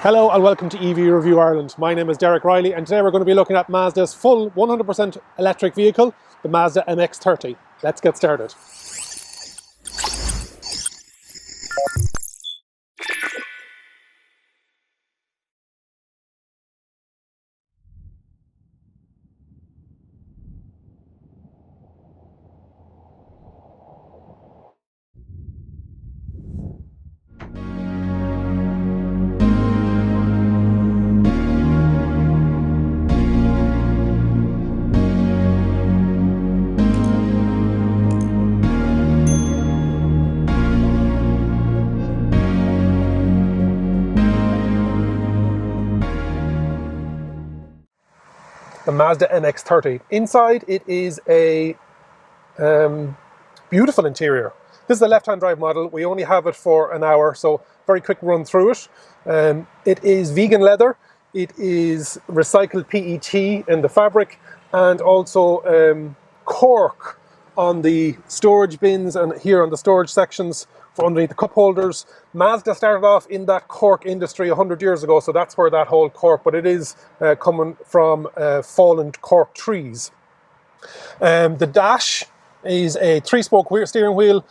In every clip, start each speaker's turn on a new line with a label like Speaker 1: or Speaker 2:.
Speaker 1: Hello and welcome to EV Review Ireland. My name is Reilly and today we're going to be looking at Mazda's full 100% electric vehicle, the Mazda MX-30. Let's get started. The Mazda MX-30. Inside it is a beautiful interior. This is a left-hand drive model. We only have it for an hour, so very quick run through it. It is vegan leather. It is recycled PET in the fabric, and also cork on the storage bins and here on the storage sections for underneath the cup holders. Mazda started off in that cork industry 100 years ago, so that's where that whole cork, but it is coming from fallen cork trees. The dash is a 3-spoke steering wheel.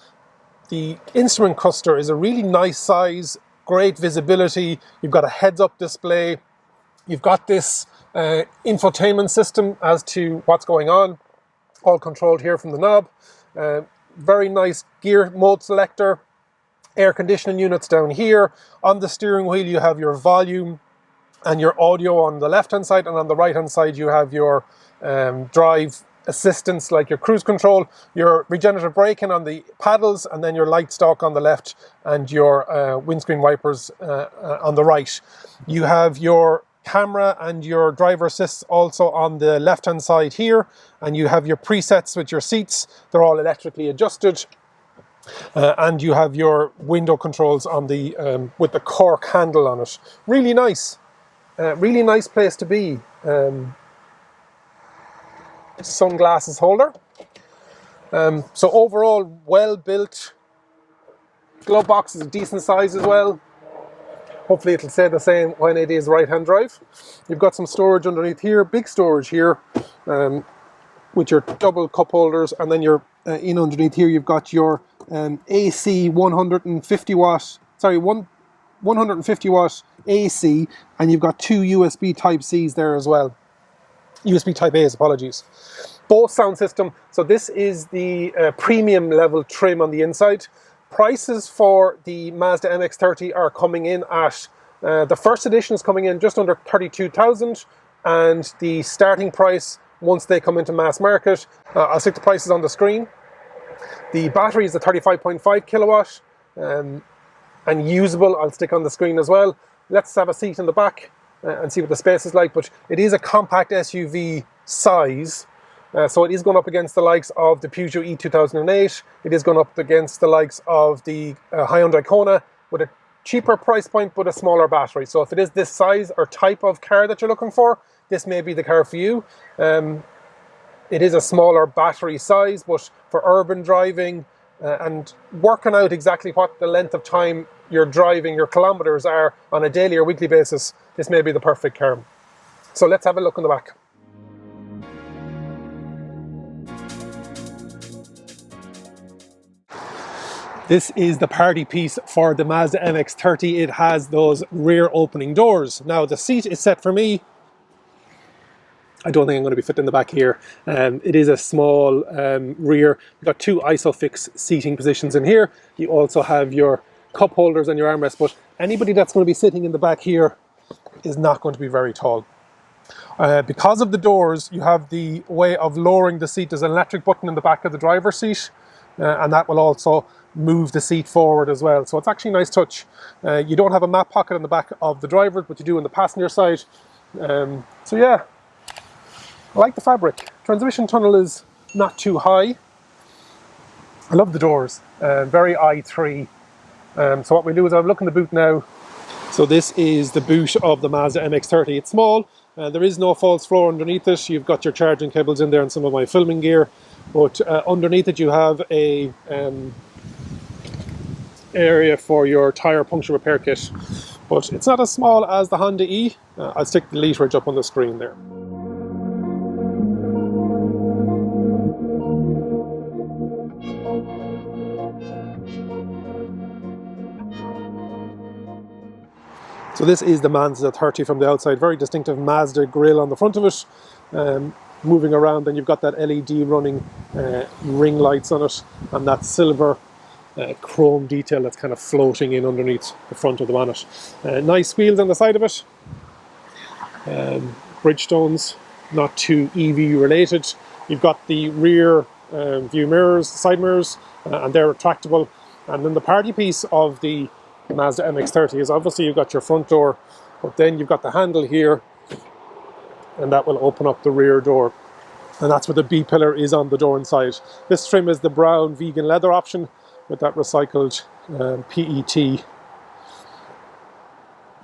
Speaker 1: The instrument cluster is a really nice size, great visibility. You've got a heads-up display. You've got this infotainment system as to what's going on, all controlled here from the knob. Very nice gear mode selector. Air conditioning units down here. On the steering wheel you have your volume and your audio on the left hand side, and on the right hand side you have your drive assistance like your cruise control, your regenerative braking on the paddles, and then your light stalk on the left and your windscreen wipers on the right. You have your camera and your driver assists also on the left hand side here, and you have your presets with your seats. They're all electrically adjusted. And you have your window controls on the with the cork handle on it. Really nice place to be. Sunglasses holder. So overall, well built. Glove box is a decent size as well. Hopefully it'll stay the same when it is right-hand drive. You've got some storage underneath here, big storage here, with your double cup holders, and then you're in underneath here you've got your AC 150 watt AC, and you've got two USB Type C's there as well. USB Type A's, apologies. Bose sound system. So this is the premium level trim on the inside. Prices for the Mazda MX-30 are coming in at, the first edition is coming in just under 32,000, and the starting price once they come into mass market, I'll stick the prices on the screen. The battery is a 35.5 kilowatt and usable. I'll stick on the screen as well. Let's have a seat in the back and see what the space is like, but it is a compact SUV size. So it is going up against the likes of the Peugeot E2008. It is going up against the likes of the Hyundai Kona with a cheaper price point but a smaller battery. So if it is this size or type of car that you're looking for, this may be the car for you. It is a smaller battery size, but for urban driving and working out exactly what the length of time you're driving, your kilometers are on a daily or weekly basis, this may be the perfect car. So let's have a look in the back. This is the party piece for the Mazda MX-30. It has those rear opening doors. Now the seat is set for me. I don't think I'm going to be fit in the back here. It is a small rear. You've got two ISOFIX seating positions in here. You also have your cup holders and your armrest, but anybody that's going to be sitting in the back here is not going to be very tall. Because of the doors, you have the way of lowering the seat. There's an electric button in the back of the driver's seat, and that will also move the seat forward as well. So it's actually a nice touch. You don't have a map pocket in the back of the driver, but you do on the passenger side. So yeah, I like the fabric. Transmission tunnel is not too high. I love the doors, very i3. So what we do is I'll look in the boot now. So this is the boot of the Mazda MX-30. It's small, there is no false floor underneath it. You've got your charging cables in there and some of my filming gear. But underneath it you have a area for your tyre puncture repair kit. but it's not as small as the Honda E. I'll stick the literage up on the screen there. So this is the Mazda 30 from the outside, very distinctive Mazda grille on the front of it. Moving around, then you've got that LED running ring lights on it, and that silver chrome detail that's kind of floating in underneath the front of the bonnet. Nice wheels on the side of it. Bridgestones, not too EV related. You've got the rear view mirrors, side mirrors, and they're retractable. And then the party piece of the Mazda MX-30 is obviously you've got your front door, but then you've got the handle here, and that will open up the rear door, and that's where the B pillar is on the door inside. This trim is the brown vegan leather option with that recycled PET.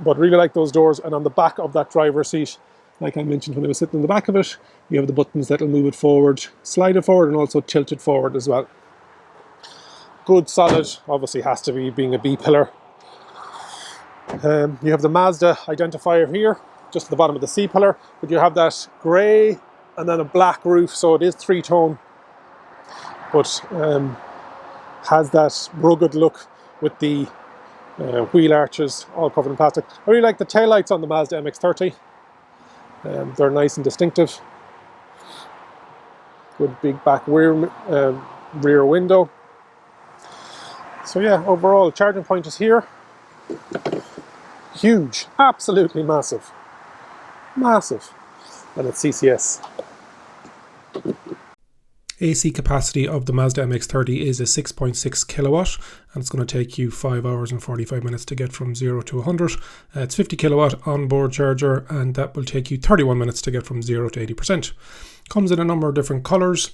Speaker 1: But really like those doors, and on the back of that driver's seat, like I mentioned when I was sitting in the back of it, you have the buttons that'll move it forward, slide it forward, and also tilt it forward as well. Good solid, obviously has to be being a B pillar. You have the Mazda identifier here, just at the bottom of the C pillar, but you have that grey and then a black roof, so it is three-tone, but has that rugged look with the wheel arches all covered in plastic. I really like the taillights on the Mazda MX-30. They're nice and distinctive. Good big back rear window. So yeah, overall charging point is here. Huge, absolutely massive. Massive. And it's CCS. AC capacity of the Mazda MX-30 is a 6.6 kilowatt, and it's going to take you 5 hours and 45 minutes to get from 0 to 100. It's 50 kilowatt onboard charger, and that will take you 31 minutes to get from 0 to 80%. Comes in a number of different colours.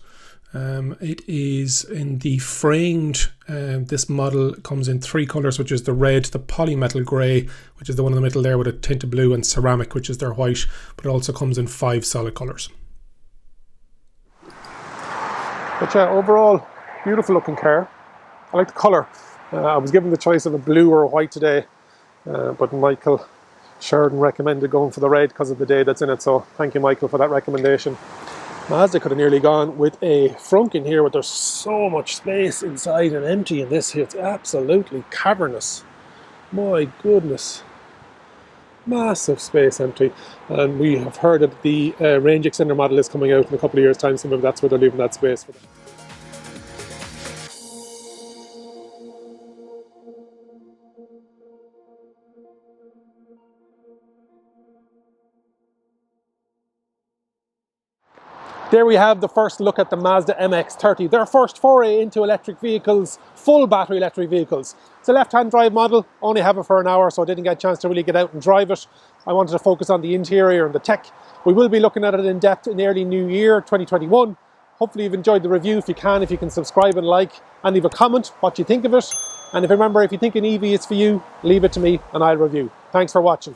Speaker 1: It is in the framed, this model comes in 3 colours, which is the red, the polymetal grey, which is the one in the middle there with a tint of blue, and ceramic, which is their white, but it also comes in 5 solid colours. But yeah, overall, beautiful looking car. I like the colour. I was given the choice of a blue or a white today, but Michael Sheridan recommended going for the red because of the day that's in it, so thank you, Michael, for that recommendation. Mazda could have nearly gone with a frunk in here, but there's so much space inside and empty in this here. It's absolutely cavernous. My goodness. Massive space empty. And we have heard that the range extender model is coming out in a couple of years' time, so maybe that's where they're leaving that space for them. There we have the first look at the Mazda MX-30, their first foray into electric vehicles, full battery electric vehicles. It's a left-hand drive model, only have it for an hour, so I didn't get a chance to really get out and drive it. I wanted to focus on the interior and the tech. We will be looking at it in depth in early new year, 2021. Hopefully you've enjoyed the review. If you can subscribe and like, and leave a comment what you think of it. And if you think an EV is for you, leave it to me and I'll review. Thanks for watching.